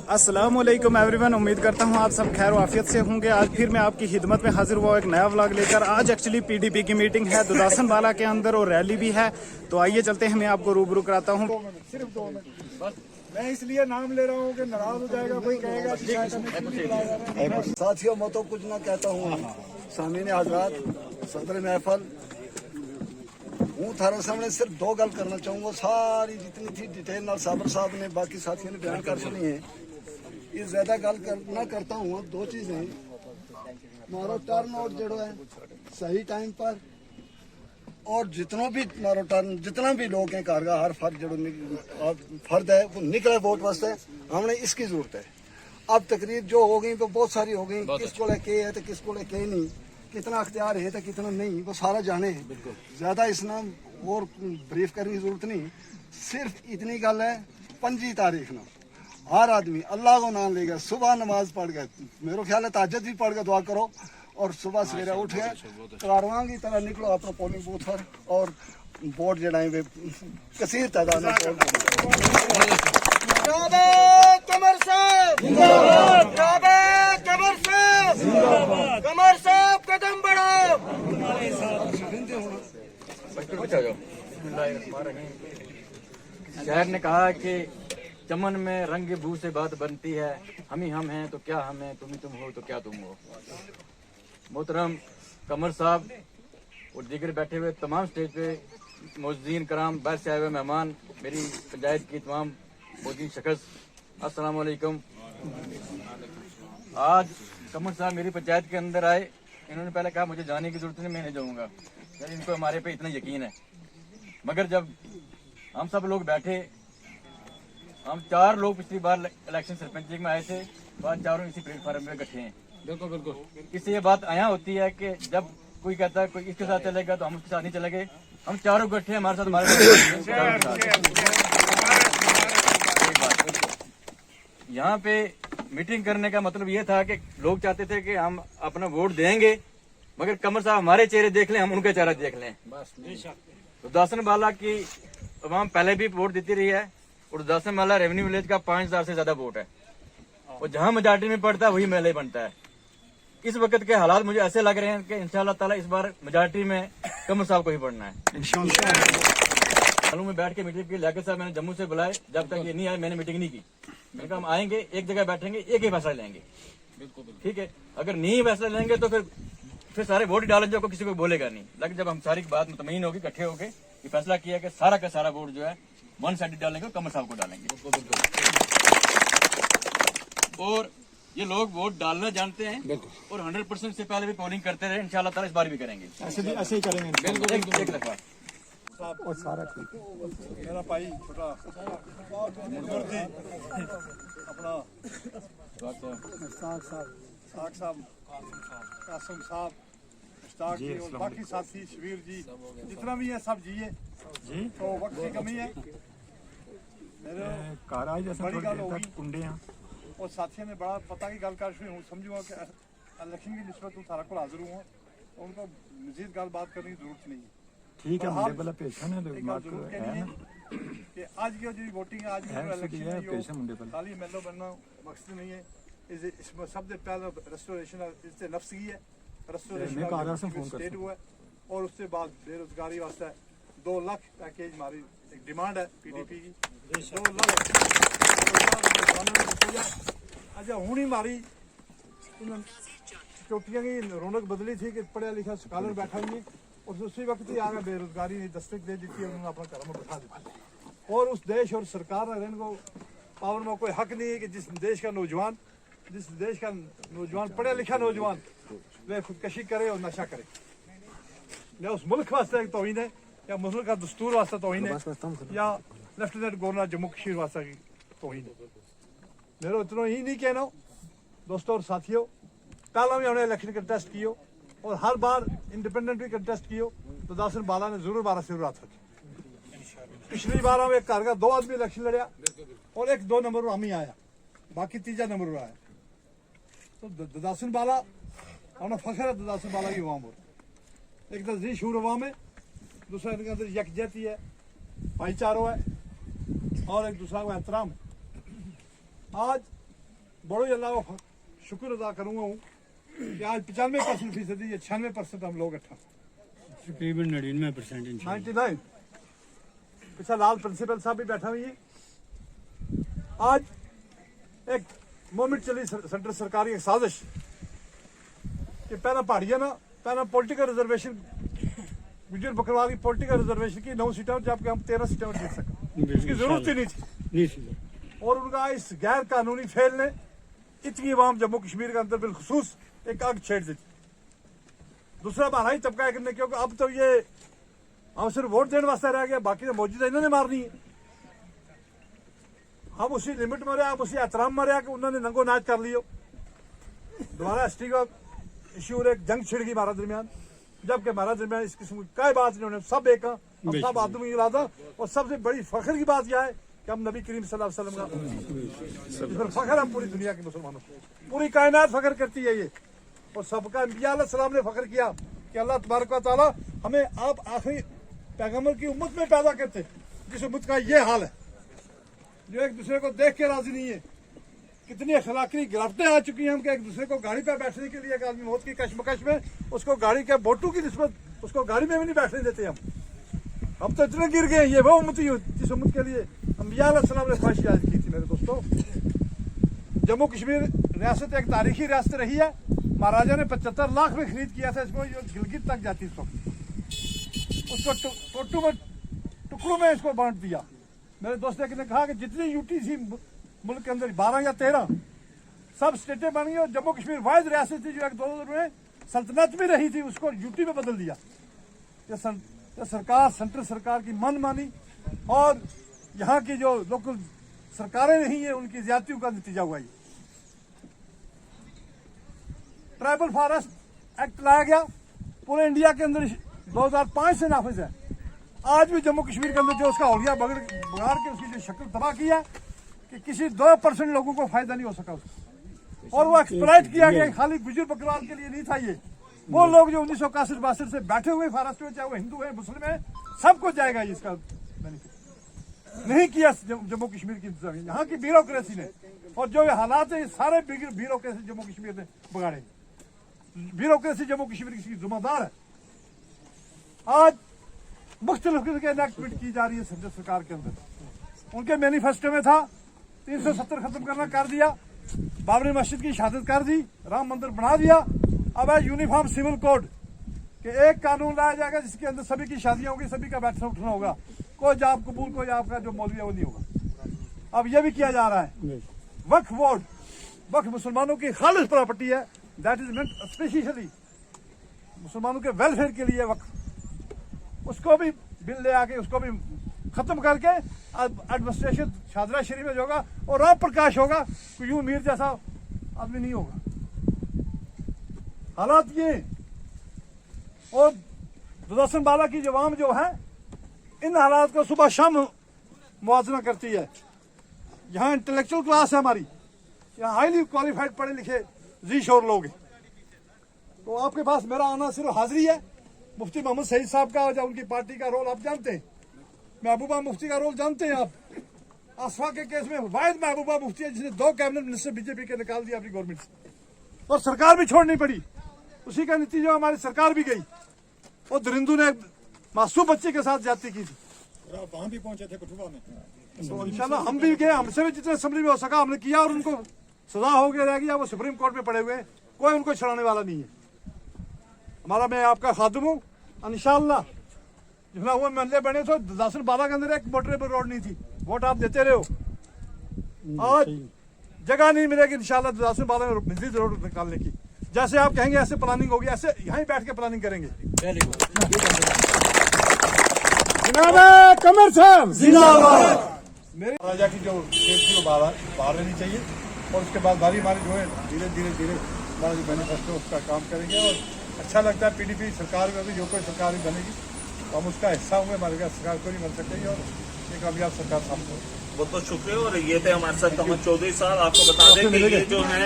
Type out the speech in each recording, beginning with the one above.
अस्सलामुअलैकुम एवरीवन, उम्मीद करता हूँ आप सब खैर वाफियत से होंगे। आज फिर मैं आपकी खिदमत में हाजिर हुआ एक नया व्लॉग लेकर। आज एक्चुअली पीडीपी की मीटिंग है दुदासन बाला के अंदर और रैली भी है, तो आइए चलते हैं, मैं आपको रूबरू कराता हूँ। सिर्फ 2 मिनट बस। मैं इसलिए नाम ले रहा हूँ कि नाराज हो जाएगा कोई, कहेगा साथियों, मैं तो कुछ ना कहता हूँ। सामीन हजरात, सदर महफल हूँ थारे सामने सिर्फ 2 गल करना चाहूँगा। सारी जितनी थी डिटेल नाल साबर साहब ने बाकी साथियों ने बयान कर सुनी है। ये ज्यादा गल ना करता हूँ। 2 चीजें, मारो टर्न आउट जो है सही टाइम पर, और जितना भी मारो टर्न जितना भी लोग हैं कारगा हर फर्द जो फर्द है वो निकले वोट वास्ते। हमने इसकी जरूरत है। अब तकरीर जो हो गई वो बहुत सारी हो गई, किसको लेके है तो किसको लेके नहीं, कितना अख्तियार है तो कितना नहीं, वो सारा जाने हैं। ज्यादा इसना और ब्रीफ करने की जरूरत नहीं। सिर्फ इतनी गल है, 25 तारीख ना हर आदमी अल्लाह को नाम लेगा, सुबह नमाज पढ़ गए, मेरे ख्याल है ताजद भी पढ़ के दुआ करो, और सुबह सवेरे उठ गए कारवां की तरह निकलो अपना पोलिंग बूथ पर, और वोट जड़ा है कसीर तादाद में कमर साहब कदम बढ़ाओ। शायर ने कहा कि चमन में रंग बू से बात बनती है, हम ही हम हैं तो क्या हम हैं, तुम ही तुम हो तो क्या तुम हो। मोहतरम कमर साहब और दीगर बैठे हुए तमाम स्टेज पे मौजूदीन कराम, बाहर से आए हुए मेहमान, मेरी पंचायत की तमाम मौजूद शख्स, अस्सलाम वालेकुम। आज कमर साहब मेरी पंचायत के अंदर आए। इन्होंने पहले कहा मुझे जाने की जरूरत नहीं, मैं नहीं जाऊंगा, यार इनको हमारे पे इतना यकीन है। मगर जब हम सब लोग बैठे, हम 4 लोग पिछली बार इलेक्शन सरपंच में आए थे, बाद चारों इसी प्लेटफार्म में इकट्ठे हैं। बिल्कुल बिल्कुल। इससे ये बात आया होती है कि जब कोई कहता है कोई इसके साथ चलेगा तो हम उसके साथ नहीं चलेंगे। हम चारों इकट्ठे हैं, हमारे साथ यहाँ पे मीटिंग करने का मतलब ये था कि लोग चाहते थे कि हम अपना वोट देंगे, मगर कमर साहब हमारे चेहरे देख लें, हम उनके चेहरा देख लें। तो दासन बाला की अवाम पहले भी वोट देती रही है, और दासन बाला रेवेन्यू विलेज का 5000 से ज्यादा वोट है, और जहां मेजॉरिटी में पड़ता है वही मेले बनता है। इस वक्त के हालात मुझे ऐसे लग रहे हैं कि इंशाल्लाह ताला इस बार मेजॉरिटी में कमर साहब को ही पढ़ना है। इंशाल्लाह में बैठ के मीटिंग की, लियाकत साहब मैंने जम्मू से बुलाए, जब तक ये नहीं आए मैंने मीटिंग नहीं की। मैंने कहा हम आएंगे, एक जगह बैठेंगे, एक ही फैसला लेंगे। ठीक है, अगर नहीं फैसला लेंगे तो फिर सारे वोट डालेंगे, जो किसी को बोलेगा नहीं। लेकिन जब हम सारी बात मुतमईन होगी, इकट्ठे होके ये फैसला किया कि सारा का सारा वोट जो है 1 साइड डालेंगे, कमर साहब को डालेंगे। और ये लोग वोट डालना जानते हैं, और 100% से पहले भी पोलिंग करते रहे। इंशाल्लाह ताला इस बार भी करेंगे, ऐसे ही करेंगे बिल्कुल एक दफा। और सारा ठीक है। मेरा भाई छोटा जी अपना साग साहब, कासिम साहब, मुश्ताक जी, और बाकी साथी शबीर जी, जितना भी है सब जी है जी। तो वक्त की कमी है, मेरे बड़ी गल होगी कुंडे हैं, और साथियों ने बड़ा पता की गल कर हूँ समझूंगा कि इलेक्शन की निस्बत सारा को हाजिर हुआ, उनको मजीद गल बात करने की जरूरत नहीं है। ठीक है, मेरे वाला पेशन है कि आज की जो वोटिंग है, आज की जो इलेक्शन है, खाली एमएलए बनना मकसद नहीं है। इसमें सबसे पहले रेस्टोरेशन इससे नफ्सी है, रेस्टोरेशन स्टेट हुआ है, और उससे बाद बेरोजगारी वास्ते 2 लाख पैकेज हमारी एक डिमांड है पीडीपी की। 2 लाख अच्छा हूँ ही मारी चोटियां की रौनक बदली थी कि पढ़ा लिखा स्कॉलर बैठा हुई है, और उसी वक्त ही आगे बेरोजगारी ने दस्तक दे दी थी, उन्होंने अपना घर में बैठा दिया। और उस देश और सरकार ने इनको पावर में कोई हक नहीं है कि जिस देश का नौजवान पढ़ा लिखा नौजवान वे खुदकशी करे और नशा करे, या उस मुल्क वास्ते तौहीन है, या मुल्क का दस्तूर वास्ते तौहीन है, या लेफ्टिनेंट गवर्नर जम्मू कश्मीर वास्ते की तौहीन है। मेरा इतना ही नहीं कहना दोस्तों और साथियों, पहला भी हमने इलेक्शन कंटेस्ट कियो, और हर बार इंडिपेंडेंट भी कंटेस्ट कियो, तो दासन बाला ने जरूर 12 से रात रखी। पिछली बार हम एक घर का 2 आदमी इलेक्शन लड़िया, और 1-2 नंबर हम ही आया, बाकी 3 नंबर आया। तो दासन बाला हमने फखर है, दासन बाला की अवाम, एक तो जी शूर अवाम है, दूसरा इनके अंदर यकजहती है, भाईचारा है, और एक दूसरा को एहतराम है। आज बड़ो अल्लाह का शुक्र अदा करूंगा हूँ कि आज 95% या 96% हम लोग इकट्ठा तकरीबन 99% 99 पीछे लाल प्रिंसिपल साहब भी बैठा हुई है। आज एक मोमेंट चली सेंट्रल सरकार की एक साजिश कि पहला पहाड़ियां ना पहला पॉलिटिकल रिजर्वेशन गुजर बकरवाल की पॉलिटिकल रिजर्वेशन की 9 सीटें जबकि हम 13 सीटें जीत सके, उसकी जरूरत ही नहीं थी। नहीं थी। और उनका इस गैर कानूनी फेल ने इतनी अवाम जम्मू कश्मीर के अंदर बिलखसूस एक आग छेड़ दी। दूसरा बहाना ही तबका करने क्योंकि अब तो ये हम सिर्फ वोट देने वास्ते रह गया, बाकी तो मौजूदा इन्होंने मारनी है। हम उसी लिमिट में रहे, हम उसी एहतराम में रहे कि उन्होंने नंगो नाच कर लियो। दोबारा एसटी का इश्यू और एक जंग छिड़ गई हमारा दरमियान, जबकि हमारा दरमियान इस किस्म की कोई बात नहीं, उन्होंने सब एक हम सब आदमी इरादा। और सबसे बड़ी फख्र की बात यह है कि हम नबी करीम सल्लल्लाहु अलैहि वसल्लम का फख्र हम पूरी दुनिया के मुसलमानों को, पूरी कायनात फख्र करती है ये। और सबका अंबिया अलैहि सलाम ने फख्र किया कि अल्लाह तबारक व तआला हमें आप आखिरी पैगंबर की उम्मत में पैदा करते, जिस उम्मत का ये हाल है जो एक दूसरे को देख के राजी नहीं है। कितनी अखलाकी गिरफ्तें आ चुकी हैं हम कि एक दूसरे को गाड़ी पर बैठने के लिए एक आदमी मौत की कशमकश में उसको गाड़ी के बोटू की निस्बत उसको गाड़ी में भी नहीं बैठने देते हम तो इतने गिर गए। ये वो उम्मत ही जिस उम्मत के लिए अंबिया अलैहि सलाम ने ख्वाहिश याद की थी। मेरे दोस्तों, जम्मू कश्मीर रियासत एक तारीखी रियासत रही है। महाराजा ने 75 लाख में खरीद किया था इसको, जो गिलगित तक जाती इसको, उसको टुकड़ों में इसको बांट दिया। मेरे दोस्त ने कहा कि जितनी यूटी थी मुल्क के अंदर 12 या 13 सब स्टेटें बन गई और जम्मू कश्मीर वाहिद रियासत थी जो एक 2000 में सल्तनत में रही थी, उसको यूटी में बदल दिया। ये सरकार सेंट्रल सरकार की मनमानी और यहाँ की जो लोकल सरकारें नहीं है उनकी ज्यादतियों का नतीजा हुआ। ये ट्राइबल फॉरेस्ट एक्ट लाया गया, पूरे इंडिया के अंदर 2005 से नाफिज है। आज भी जम्मू कश्मीर के अंदर जो उसका औलिया बगाड़ के उसकी जो शक्ल तबाह की है कि किसी 2% लोगों को फायदा नहीं हो सका उसका। और वो एक्सप्लॉइट किया गया, खाली गुजर बकरवाल के लिए नहीं था ये। वो लोग जो 1961-62 से बैठे हुए फॉरेस्ट में, चाहे वो हिंदू है मुस्लिम है, सबको जाएगा इसका बेनिफिट। नहीं किया जम्मू कश्मीर की इंतजाम, यहाँ की ब्यूरोक्रेसी ने। और जो हालात है सारे ब्यूरोक्रेसी जम्मू कश्मीर ने बिगाड़े। ब्यूरोक्रेसी जम्मू कश्मीर की जिम्मेदार है। आज मुख्तलिफ एनेक्टमेंट की जा रही है सेंट्रल सरकार के अंदर। उनके मैनिफेस्टो में था 370 खत्म करना, कर दिया। बाबरी मस्जिद की शहादत कर दी, राम मंदिर बना दिया। अब है यूनिफॉर्म सिविल कोड कि एक कानून लाया जाएगा जिसके अंदर सभी की शादियां होगी, सभी का बैठना उठना होगा, कोई जाब कबूल कोई आपका जो मौलवी है वो नहीं होगा। अब यह भी किया जा रहा है। वक्फ बोर्ड, वक्फ मुसलमानों की खालिस प्रॉपर्टी है, दैट इज मेंट स्पेशली मुसलमानों के वेलफेयर के लिए वक्फ, उसको भी बिल ले आके उसको भी खत्म करके एडमिनिस्ट्रेशन शादरा शरीफ में होगा और राम प्रकाश होगा, कोई यूं मीर जैसा आदमी नहीं होगा। हालात ये और दुदासन बाला की जवाम जो है इन हालात को सुबह शाम मुआवजा करती है। यहाँ इंटेलेक्चुअल क्लास है हमारी, यहाँ हाईली क्वालिफाइड पढ़े लिखे जी शोर लोग हैं। तो आपके पास मेरा आना सिर्फ हाजिरी है। मुफ्ती मोहम्मद सईद साहब का या उनकी पार्टी का रोल आप जानते हैं, महबूबा मुफ्ती का रोल जानते हैं आप। आसफा के केस में वाहिद महबूबा मुफ्ती है जिसने 2 कैबिनेट मिनिस्टर बीजेपी के निकाल दिया अपनी गवर्नमेंट से, और सरकार भी छोड़नी पड़ी। उसी का नतीजा हमारी सरकार भी गई और दरिंदू ने मासूम बच्चे के साथ ज्यादती की थी। वहां भी पहुंचे थे कठुआ में, तो इंशाल्लाह हम भी गए, हमसे भी जितने असेंबली में हो सका हमने किया और उनको सजा हो गया रह गया। वो सुप्रीम कोर्ट में पड़े हुए, कोई उनको छुड़ाने वाला नहीं है। हमारा मैं आपका खादिम हूँ। इंशाल्लाह जितना हुआ महल्ले बने तो 10-12 के अंदर एक मोटरेबल रोड नहीं थी, वोट आप देते रहे हो। आज जगह नहीं मिलेगी इंशाल्लाह 10-12 में मजीद रोड निकालने की। जैसे आप कहेंगे ऐसे प्लानिंग होगी, ऐसे यहीं बैठ के प्लानिंग करेंगे। जनाब कमर साहब जिंदाबाद। मेरे राजा की जो केस थी वो बाहर रहनी चाहिए और उसके बाद बारी हमारी जो है धीरे धीरे हमारा जो मैनिफेस्टो उसका काम करेंगे। और अच्छा लगता है पीडीपी सरकार में भी जो कोई सरकार भी बनेगी तो हम उसका हिस्सा होंगे। हमारे यहाँ सरकार कोई नहीं बन सकती और एक कामयाब सरकार सामने। बहुत बहुत शुक्रिया। और ये थे हमारे साथ कमर चौधरी साहब। आपको बता दें कि ये जो है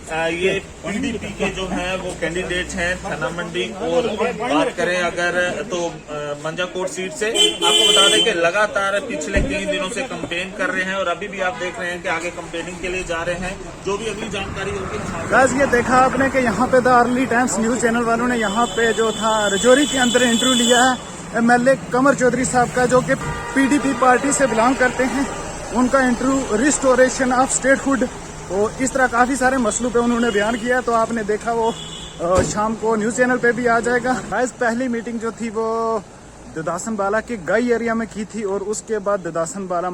ये पीडीपी के जो हैं वो कैंडिडेट हैं थाना मंडी। और बात करें अगर तो मंजाकोट सीट से, आपको बता दें कि लगातार पिछले 3 दिनों से कैंपेन कर रहे हैं और अभी भी आप देख रहे हैं कि आगे कैंपेनिंग के लिए जा रहे हैं। जो भी अगली जानकारी होगी। गाइस ये देखा आपने कि यहाँ पे the early times news channel वालों ने यहाँ पे जो था रजौरी के अंदर इंटरव्यू लिया है एमएलए कमर चौधरी साहब का, जो कि पीडीपी पार्टी से बिलोंग करते हैं। उनका इंटरव्यू रिस्टोरेशन ऑफ स्टेटहुड और इस तरह काफी सारे मसलों पे उन्होंने बयान किया। तो आपने देखा वो शाम को न्यूज चैनल पे भी आ जाएगा। गाइस पहली मीटिंग जो थी वो ददासन बाला के गाई एरिया में की थी और उसके बाद ददासन बाला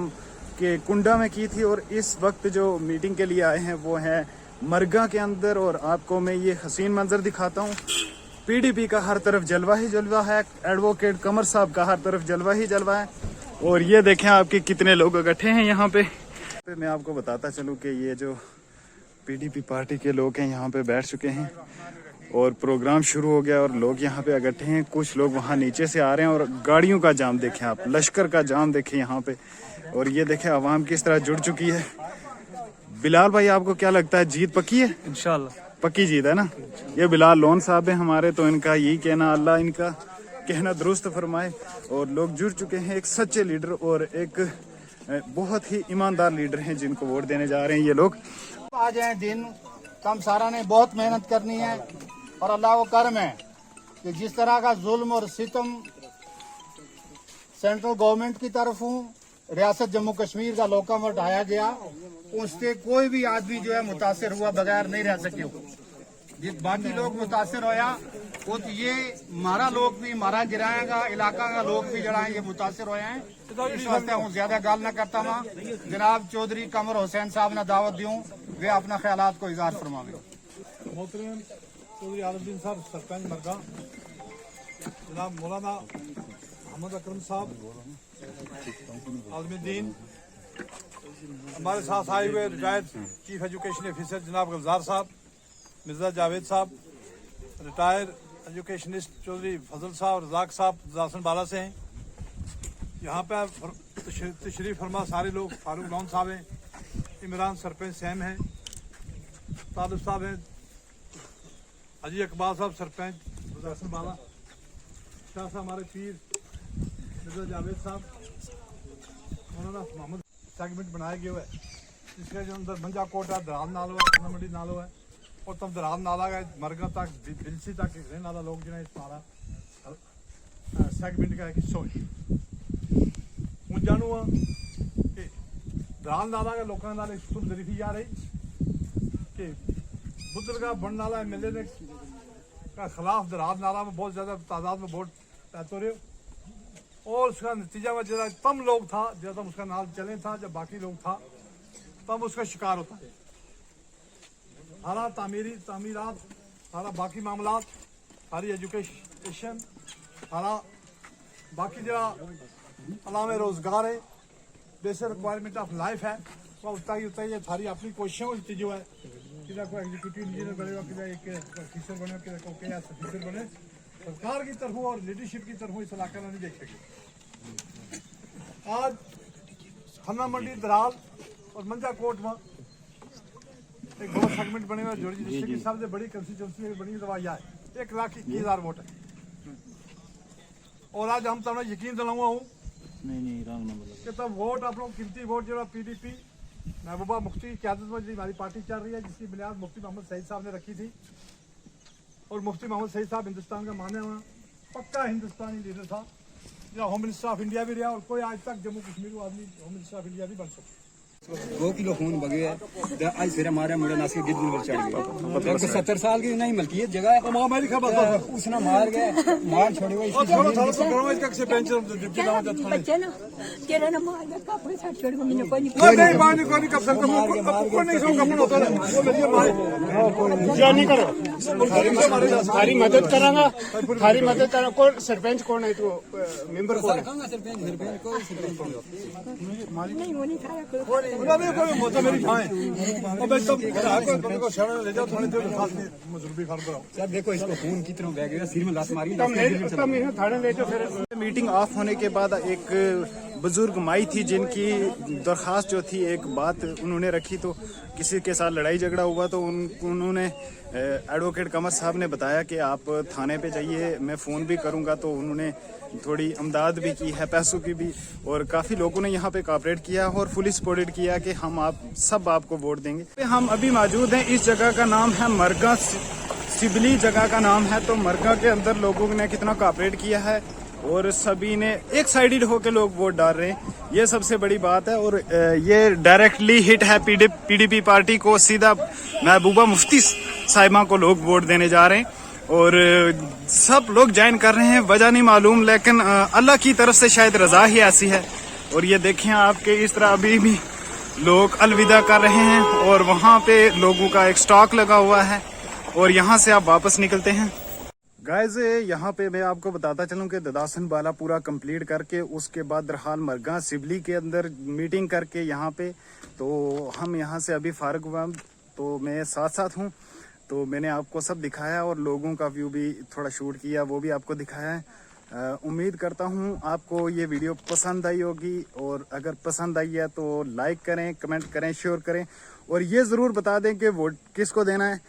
के कुंडा में की थी। और इस वक्त जो मीटिंग के लिए आए हैं वो है मरगा के अंदर। और आपको मैं ये हसीन मंजर दिखाता हूँ। पीडीपी का हर तरफ जलवा ही जलवा है, एडवोकेट कमर साहब का हर तरफ जलवा ही जलवा है। और ये देखें आपके कितने लोग इकट्ठे हैं यहाँ पे। मैं आपको बताता चलूँ कि ये जो पीडीपी पार्टी के लोग हैं यहाँ पे बैठ चुके हैं और प्रोग्राम शुरू हो गया और लोग यहाँ पे इकट्ठे हैं। कुछ लोग वहाँ नीचे से आ रहे हैं और गाड़ियों का जाम देखें आप, लश्कर का जाम देखें यहाँ पे। और ये देखें आवाम किस तरह जुड़ चुकी है। बिलाल भाई आपको क्या लगता है जीत पक्की है? इंशाल्लाह पक्की जीत है ना। ये बिलाल लोन साहब है हमारे, तो इनका यही कहना, अल्लाह इनका कहना दुरुस्त फरमाए। और लोग जुड़ चुके हैं, एक सच्चे लीडर और एक बहुत ही ईमानदार लीडर हैं जिनको वोट देने जा रहे हैं ये लोग। आज है दिन कम सारा ने बहुत मेहनत करनी है और अल्लाह को करम है कि जिस तरह का जुल्म और सितम सेंट्रल गवर्नमेंट की तरफ रियासत जम्मू कश्मीर का लोगों में ढाया गया, उससे कोई भी आदमी जो है मुतासिर हुआ बगैर नहीं रह सके। जिस बाकी लोग मुतासिर होया वो तो ये हमारा लोग भी, हमारा गिराएगा इलाका का लोग भी जरा ये मुतासिर होया है। इस वास्ते हूँ ज्यादा गाल न करता वहाँ जनाब चौधरी कमर हुसैन साहब ने दावत दूं, वे अपना ख्यालात को इज़हार फरमावे। मोहतरम चौधरी आलमदीन साहब सरपंच मरगा, जनाब मौलाना मोहम्मद अकरम साहब आलमदीन, हमारे साथ आए हुए रिटायर्ड चीफ एजुकेशन ऑफिसर जनाब गुलजार साहब, मिर्जा जावेद साहब, रिटायर्ड एजुकेशनिस्ट चौधरी फजल साहब, रजाक साहब ददासन बाला से हैं। यहाँ पर तशरीफ फरमा सारे लोग, फारूक लॉन साहब हैं, इमरान सरपंच सैम हैं, तालिब साहब हैं, हाजी इकबाल साहब सरपंच ददासन बाला, शाह साहब हमारे पीर मिर्जा जावेद साहब, मौलाना मोहम्मद सेगमेंट बनाया गया है जिसके जो अंदर मंजा कोटा दराल नालो है, खाना मंडी नालो है और तब दराल नाला का मरगा तक बिलसी तक रहने वाला लोग जो है इस सारा सेगमेंट का एक हिस्सा है। हूँ जानू हाँ कि दराल नाला के लोगों नाल एक सुलझी जा रही कि बुद्रगा बनने वाला एमएलए ने का खिलाफ दराल नाला में बहुत ज़्यादा तादाद में वोट पैतो रहे और उसका नतीजा में जरा कम लोग था, जब तक उसका नाल चले था, जब बाकी लोग था तब उसका शिकार होता है। सारा तामीरात, सारा बाकी मामला, सारी एजुकेशन, सारा बाकी जरा अलावा रोजगार है, बेसिक रिक्वायरमेंट ऑफ लाइफ है, वो उतना ही ये सारी अपनी कोशिशों की जो है कि कोई एग्जीक्यूटिव इंजीनियर बनेगा, कि एक ऑफिसर बने, कि कोई ऑफिसर बने, सरकार की तरफ और लीडरशिप की तरफ इस इलाके में नहीं देख सके। आज खाना मंडी दराल और मंजा कोट में एक बहुत सेगमेंट बने हुए जोड़ी डिस्ट्रिक्ट की सबसे बड़ी कंस्टिट्यूंसी बनी दवाइया है, 1,21,000 वोट है। और आज हम तुम्हें यकीन दिलाऊंगा हूँ कि तब वोट आप लोग कीमती वोट जो पीडीपी महबूबा मुफ्ती की क्यादत में हमारी पार्टी चल रही है, जिसकी बुनियाद मुफ्ती मोहम्मद सईद साहब ने रखी थी। और मुफ्ती मोहम्मद सईद साहब हिंदुस्तान का माने हुआ पक्का हिंदुस्तानी लीडर था, जो होम मिनिस्टर ऑफ इंडिया भी रहा और कोई आज तक जम्मू कश्मीर को आदमी होम मिनिस्टर ऑफ इंडिया भी बन सकता। 2 किलो खून बगे है आज फिर हमारे मुंडे नास के गिद्ध पर चढ़ गए। 70 साल की नहीं मलकियत जगह है, मेरी खबर उसने मार गए, मार छोड़े हुए बच्चे ना तेरा ना मार गया कपड़े साथ छोड़ के मैंने कोई नहीं नहीं करो थारी मदद करांगा, थारी मदद करा। कौन सरपंच कौन है तो मेंबर कौन है? नहीं वो नहीं खाया करो। सर देखो इसको खून कितना बह गया, सिर में लात मारी। मीटिंग ऑफ होने के बाद एक बुजुर्ग माई थी जिनकी दरख्वास्त जो थी, एक बात उन्होंने रखी तो किसी के साथ लड़ाई झगड़ा हुआ तो उन्होंने एडवोकेट कमर साहब ने बताया कि आप थाने पे जाइए, मैं फ़ोन भी करूंगा। तो उन्होंने थोड़ी इमदाद भी की है, पैसों की भी, और काफ़ी लोगों ने यहाँ पे कोऑपरेट किया और फुली सपोर्टेड किया कि हम आपको वोट देंगे। हम अभी मौजूद हैं, इस जगह का नाम है मरगा सिबली जगह का नाम है। तो मरगा के अंदर लोगों ने कितना कोऑपरेट किया है और सभी ने एक साइडेड होकर लोग वोट डाल रहे हैं, ये सबसे बड़ी बात है। और ये डायरेक्टली हिट है पीडीपी पार्टी को, सीधा महबूबा मुफ्ती साहिबा को लोग वोट देने जा रहे हैं और सब लोग ज्वाइन कर रहे हैं, वजह नहीं मालूम, लेकिन अल्लाह की तरफ से शायद रजा ही ऐसी है। और ये देखें आपके इस तरह अभी भी लोग अलविदा कर रहे हैं और वहाँ पे लोगों का एक स्टॉक लगा हुआ है और यहाँ से आप वापस निकलते हैं। गाइज यहाँ पे मैं आपको बताता चलूँ कि ददासन बाला पूरा कंप्लीट करके उसके बाद दरहाल मरगा सिबली के अंदर मीटिंग करके यहाँ पे, तो हम यहाँ से अभी फारग हुआ, तो मैं साथ साथ हूँ। तो मैंने आपको सब दिखाया और लोगों का व्यू भी थोड़ा शूट किया, वो भी आपको दिखाया है। उम्मीद करता हूँ आपको ये वीडियो पसंद आई होगी, और अगर पसंद आई है तो लाइक करें, कमेंट करें, शेयर करें और ये ज़रूर बता दें कि वोट किसको देना है।